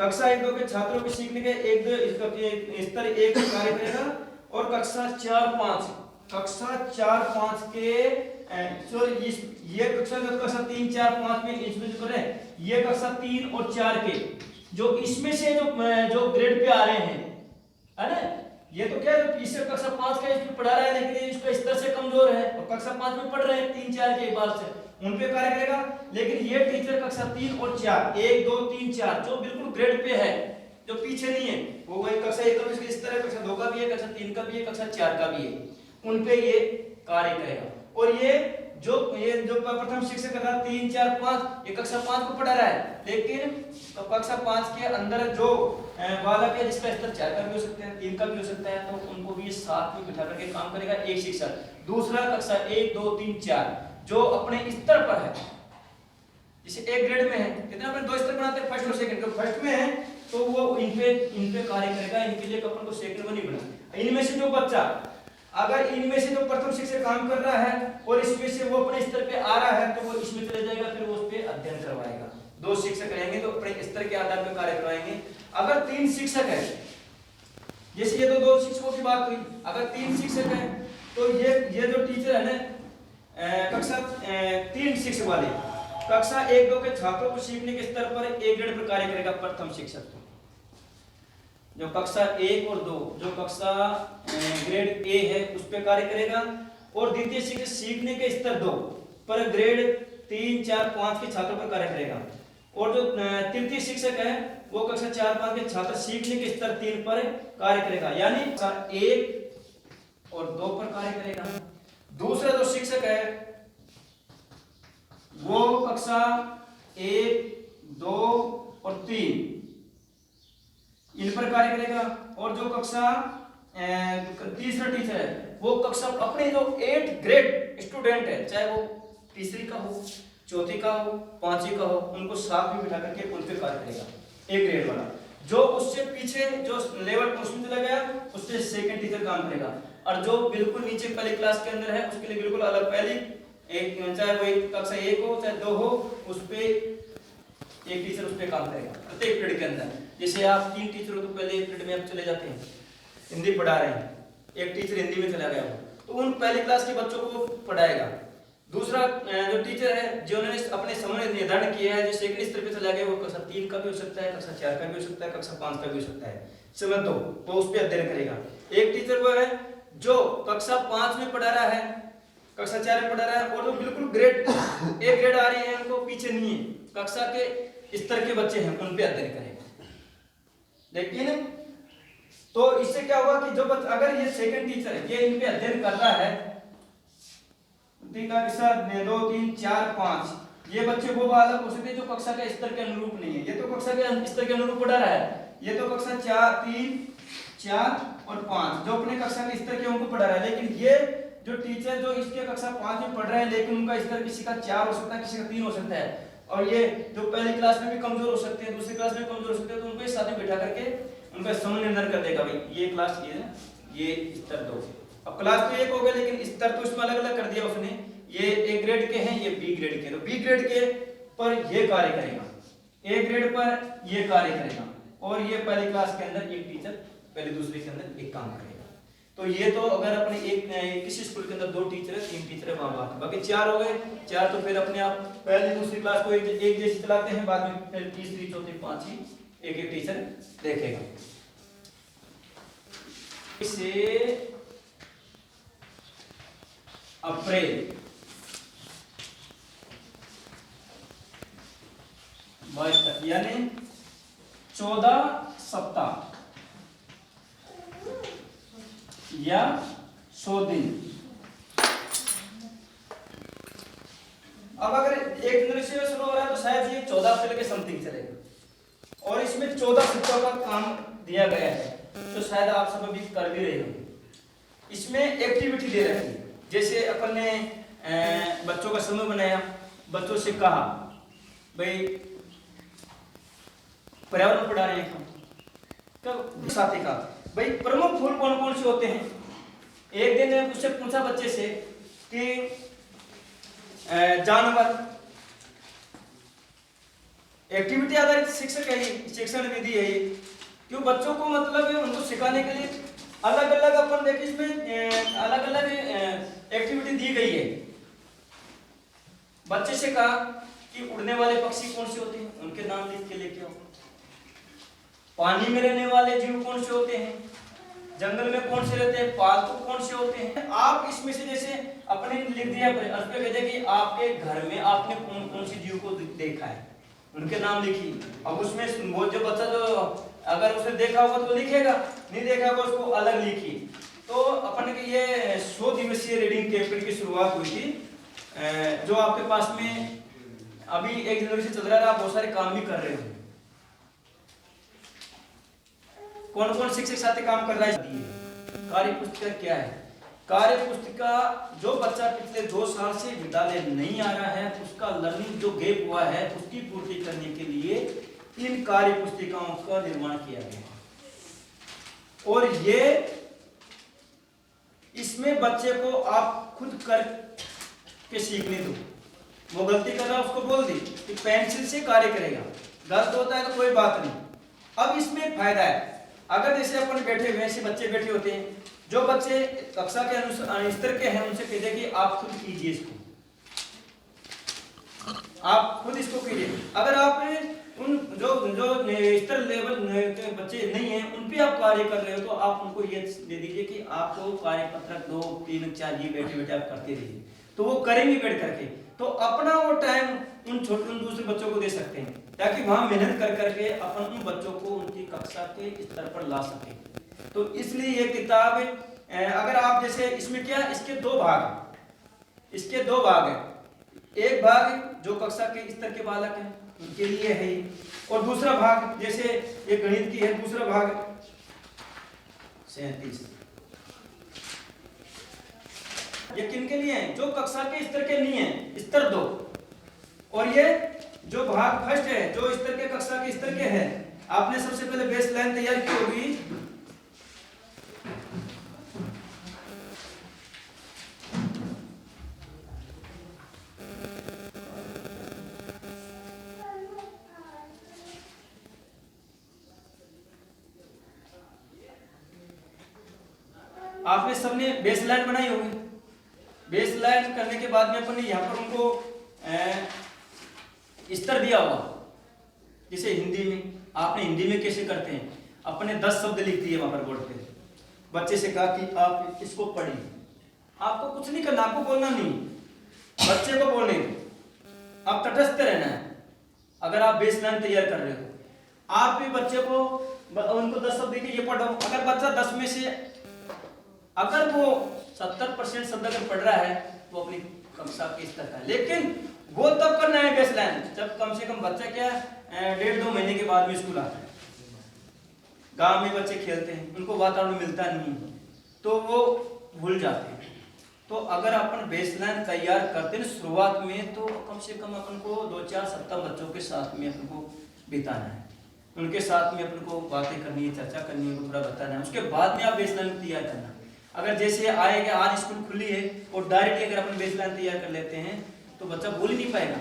कक्षा 1-2 के छात्रों के सीखने के एक दो स्तर एक कार्य करेगा और कक्षा 4-5 के ये कक्षा 3-4-5 में इसमें जो है ये कक्षा 3 और 4 के जो इसमें से जो ग्रेड पे आ रहे हैं, है ना, ये तो क्या है इससे कक्षा 5 का इसमें पढ़ा रहा है लेकिन इसका स्तर से कमजोर है और कक्षा 5 में पढ़ रहे हैं 3-4 के बाद से उन पे कार्य करेगा। लेकिन ये टीचर कक्षा 3 और 4 1 2 3 4 जो बिल्कुल ग्रेड पे है, जो पीछे नहीं है, वो वही कक्षा 1 का भी स्तर है, कक्षा 2 का भी है, कक्षा 3 का भी है, कक्षा 4 का भी है, उन पे ये कार्य करेगा। और ये जो प्रथम शिक्षक का 3 4 5 ये कक्षा 5 को पढ़ा रहा है, लेकिन कक्षा 5 के अंदर जो बालक है जिसका स्तर 4 का भी हो सकता है 3 का भी हो सकता है, तो उनको भी साथ में बिठा करके काम करेगा एक शिक्षक। दूसरा कक्षा 1 2 3 4 जो अपने स्तर पर है, जैसे एक ग्रेड में है, कितने अपन 2 स्तर बनाते हैं फर्स्ट और सेकंड, तो फर्स्ट में है तो वो इन पे कार्य करेगा, इनके लिए अपन को सेकंड को नहीं बना। इनमें से जो बच्चा अगर इनमें से जो प्रथम शिक्षक काम कर रहा है और इसमें से वो अपने स्तर पे आ रहा है तो वो इसमें चले जाएगा, फिर वो उस पे अध्ययन करवाएगा। 2 शिक्षक रहेंगे तो अपने स्तर के आधार पर कार्य करवाएंगे। अगर 3 शिक्षक है, जैसे ये तो 2 शिक्षकों की बात हुई, अगर 3 शिक्षक है तो ये जो टीचर है ना कक्षा 3 शिक्षक वाले कक्षा 1 2 के छात्रों को सीखने के स्तर पर एक ग्रेड पर कार्य करेगा प्रथम शिक्षक। जो कक्षा 1 और 2 जो कक्षा ग्रेड ए है उस पे कार्य करेगा और द्वितीय शिक्षक सीखने के स्तर 2 पर ग्रेड 3 4 5 के छात्रों पर कार्य करेगा। और जो तृतीय शिक्षक है वो कक्षा 4-5 के छात्र सीखने के स्तर 3 पर कार्य करेगा, यानी कक्षा 1 और 2 पर कार्य करेगा। दूसरा जो शिक्षक है वो कक्षा 1 2 और 3 इन पर कार्य करेगा। और जो कक्षा तीसरा टीचर है वो कक्षा अपने जो 8 ग्रेड स्टूडेंट है, चाहे वो तीसरी का हो, चौथी का हो, पांचवी का हो, उनको साथ में बिठा करके उन पर कार्य करेगा एक ग्रेड वाला। जो उससे पीछे जो लेवल उसमें चला गया उससे सेकंड टीचर काम करेगा। और जो बिल्कुल नीचे पहली क्लास के अंदर है उसके लिए बिल्कुल अलग पहली एक, चाहे वो एक कक्षा 1 हो चाहे 2 हो, उस पे एक टीचर उस पे काम करेगा प्रत्येक पीरियड के अंदर। जैसे आप 3 टीचर हो तो पहले एक पीरियड में आप चले जाते हैं, हिंदी पढ़ा रहे हैं, एक टीचर हिंदी में चला गया हो तो उन पहली क्लास के बच्चों को पढ़ाएगा। दूसरा जो टीचर है जिन्होंने अपने समय निर्धारण किया है, जो सेकंड स्तर पे चला गया, वो कक्षा 3 का भी हो सकता है, कक्षा 4 का भी हो सकता है, कक्षा 5 का भी हो सकता है, समय 2 वो उस पे अध्ययन करेगा। एक टीचर वो है जो कक्षा 5 में पढ़ा रहा है, कक्षा 4 में पढ़ा रहा है और जो बिल्कुल ग्रेड एक ग्रेड आ रही है उनको पीछे नहीं है, कक्षा के स्तर के बच्चे हैं उन पे अध्ययन करेगा। लेकिन तो इससे क्या होगा कि जो अगर ये सेकंड टीचर है ये इन पे अध्ययन कर रहा है 2 3 4 5 ये बच्चे वो बालक हो सकते हैं जो कक्षा के स्तर के अनुरूप नहीं है। ये तो कक्षा के स्तर के अनुरूप पढ़ा रहा है, ये तो कक्षा 3 4 और 5 जो अपने कक्षा के स्तर के उनको पढ़ा रहा है। लेकिन ये जो टीचर जो इसके कक्षा 5 में पढ़ रहे हैं लेकिन उनका स्तर किसी का 4 हो सकता है, किसी का 3 हो सकता है, और ये जो पहली क्लास में भी कमजोर हो सकते हैं, दूसरी क्लास में कमजोर हो सकते हैं, तो उनको इस साथ में बैठा करके उनका समय निर्धारण कर देगा, भाई ये क्लास ये स्तर 2। अब क्लास तो एक हो गया लेकिन स्तर तो इसमें अलग अलग कर दिया उसने, ये ए ग्रेड के हैं, ये बी ग्रेड के, तो बी ग्रेड के पर ये कार्य करेगा, ए ग्रेड पर ये कार्य करेगा, और ये पहली क्लास के अंदर एक टीचर पहले दूसरे के अंदर एक काम करेगा। तो ये तो अगर अपने एक किसी स्कूल के अंदर 2 टीचर है, 3 टीचर है, वहां बात, बाकी 4 हो गए, 4 तो फिर अपने आप पहली दूसरी क्लास को एक जैसे चलाते हैं, बाद में फिर तीसरी चौथी पांचवी एक टीचर देखेगा। इसे अप्रैल 22 तक यानी 14 सप्ताह या 100 दिन। अब अगर 1 जनवरी से शुरू हो रहा है तो शायद ये 14 अप्रैल के समथिंग चलेगा, और इसमें 14 सप्ताह का काम दिया गया है, तो शायद आप सब अभी कर भी रहे होंगे। इसमें एक्टिविटी दे रखी है, जैसे अपन ने बच्चों का समूह बनाया, बच्चों से कहा भाई पर्यावरण पढ़ा रहे हैं, तो साथी का भाई प्रमुख फूल कौन कौन से होते हैं। एक दिन ने उससे पूछा बच्चे से कि जानवर, एक्टिविटी आधारित शिक्षक है ये, शिक्षण विधि है ये। क्यों बच्चों को मतलब उनको सिखाने के लिए अलग अलग अपन देखिए इसमें अलग अलग एक्टिविटी दी गई है। बच्चे से कहा कि उड़ने वाले पक्षी कौन से होते हैं, उनके नाम लिख के लेके आओ। पानी में रहने वाले जीव कौन से होते हैं, जंगल में कौन से रहते हैं, पालतू कौन से होते हैं। आप इसमें से जैसे अपने लिख दिया कहते कि आपके घर में आपने कौन कौन सी जीव को देखा है, उनके नाम लिखिए। अब उसमें वो जो बच्चा जो अगर उसने देखा होगा तो लिखेगा, नहीं देखा होगा उसको अलग लिखिए। तो अपन के ये 100 दिवसीय रीडिंग कैंपेन की शुरुआत हुई थी, जो आपके पास में अभी 1 जनवरी से चल रहा है। आप बहुत सारे काम भी कर रहे हो। कौन कौन शिक्षक साथी काम कर रहा है। कार्य पुस्तिका क्या है, कार्य पुस्तिका जो बच्चा पिछले 2 साल से विद्यालय नहीं आ रहा है, उसका लर्निंग जो गैप हुआ है उसकी पूर्ति करने के लिए इन कार्य पुस्तिकाओं का निर्माण किया गया है। और ये इसमें बच्चे को आप खुद कर के सीखने दो। वो गलती कर रहा है उसको बोल दी कि पेंसिल से कार्य करेगा, गलत होता है तो कोई बात नहीं। अब इसमें फायदा है, अगर जैसे अपन बैठे हुए ऐसे बच्चे बैठे होते हैं, जो बच्चे कक्षा के अनुसार स्तर के हैं उनसे कहते कि आप खुद कीजिए इसको, आप खुद इसको कीजिए। अगर आप उन जो स्तर लेवल के बच्चे नहीं हैं उन पे आप कार्य कर रहे हो तो आप उनको ये दे दीजिए कि आपको कार्य पत्रक 2, 3, 4 ये बैठे बैठे आप करते रहिए, तो वो करेंगे बैठ करके। तो अपना वो टाइम उन छोटे दूसरे बच्चों को दे सकते हैं, ताकि वहां मेहनत कर करके अपन उन बच्चों को उनकी कक्षा के स्तर पर ला सके। तो इसलिए ये किताब अगर आप जैसे इसमें क्या, इसके 2 भाग हैं। एक भाग जो कक्षा के स्तर के बालक हैं उनके लिए है, और दूसरा भाग जैसे ये गणित की है, दूसरा भाग 37 ये किनके लिए है, जो कक्षा के स्तर के नहीं है, स्तर 2। और ये जो भाग फर्स्ट है जो स्तर के कक्षा के स्तर के है, आपने सबसे पहले बेस लाइन तैयार की होगी। आपने सबने बेस लाइन बनाई होगी। बेस लाइन करने के बाद में अपन ने यहाँ पर उनको स्तर दिया हुआ। जैसे हिंदी में आपने हिंदी में कैसे करते हैं, अपने 10 शब्द लिख दिए वहां पर बोर्ड पे, बच्चे से कहा कि आप इसको पढ़िए। आपको कुछ नहीं करना, आपको बोलना नहीं, बच्चे को बोलने दो, आप तटस्थ रहना है। अगर आप बेस लाइन तैयार कर रहे हो, आप भी बच्चे को उनको 10 शब्द लिखिए, ये पढ़ो। अगर बच्चा 10 में से अगर वो 70% शब्द अगर पढ़ रहा है तो अपनी कक्षा के स्तर का, लेकिन वो तब करना है बेस लाइन जब कम से कम बच्चा क्या 1.5-2 महीने के बाद में स्कूल आता है। गांव में बच्चे खेलते हैं, उनको वातावरण मिलता नहीं, तो वो भूल जाते हैं। तो अगर अपन बेस लाइन तैयार करते हैं शुरुआत में, तो कम से कम अपन को 2-4 सप्ताह बच्चों के साथ में अपन को बिताना है, उनके साथ में अपन को बातें करनी है, चर्चा करनी है, उनको थोड़ा बताना है। उसके बाद में आप बेस लाइन तैयार करना। अगर जैसे आएगा आज स्कूल खुली है और डायरेक्टली अगर अपन बेस लाइन तैयार कर लेते हैं तो बच्चा भूल ही नहीं पाएगा,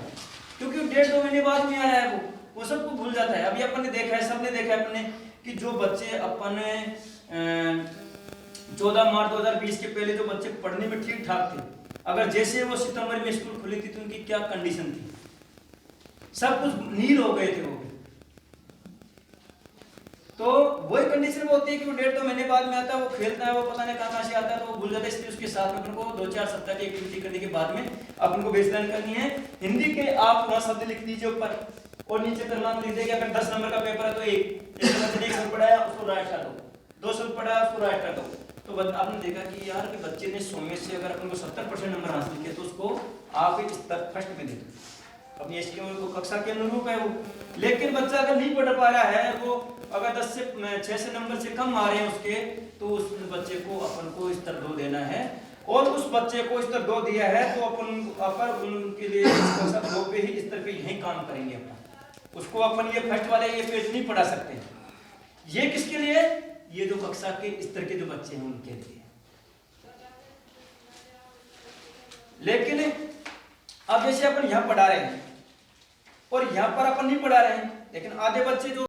क्योंकि 1.5-2 महीने बाद में आ रहा है, वो सबको भूल जाता है। अभी अपन ने देखा है, सबने देखा है अपने कि जो बच्चे अपन 14 मार्च 2020 के पहले जो बच्चे पढ़ने में ठीक ठाक थे, अगर जैसे वो सितंबर में स्कूल खुली थी तो उनकी क्या कंडीशन थी, सब कुछ नील हो गए थे वो। तो वही कंडीशन में होती है कि वो 1.5-2 महीने बाद में आता है, वो खेलता है, वो पता नहीं कहां से आता है, तो वो भूल जाता है। इसलिए उसके साथ में अपन को 2-4 सप्ताह की एक्टिविटी करने के बाद में अपन को बेस लाइन करनी है। हिंदी के आप वहां शब्द लिख दीजिए ऊपर और नीचे क्रमांक लिख देंगे। अगर 10 नंबर का पेपर है तो एक शब्द पढ़ाया उसको राइट कर दो, 2 शब्द पढ़ाया उसको राइट कर दो। तो आपने देखा कि यार कि बच्चे ने 100 में से अगर अपन को 70% नंबर हासिल किए तो उसको आप स्तर फर्स्ट में दे दो, अपनी एसक्यू को कक्षा के अनुरूप है वो। लेकिन बच्चा अगर नहीं पढ़ पा रहा है, वो अगर 6 से नंबर से कम आ रहे हैं उसके, तो उस बच्चे को अपन को स्तर 2 देना है। और उस बच्चे को स्तर 2 दिया है तो अपन उनके लिए कक्षा 2 पे ही स्तर पे यही काम करेंगे अपन। उसको अपन ये फर्स्ट वाले ये पेज नहीं पढ़ा सकते। ये किसके लिए, ये जो कक्षा के स्तर के जो बच्चे हैं उनके लिए। लेकिन अब जैसे अपन यहां पढ़ा रहे हैं और यहाँ पर अपन नहीं पढ़ा रहे हैं, लेकिन आधे बच्चे जो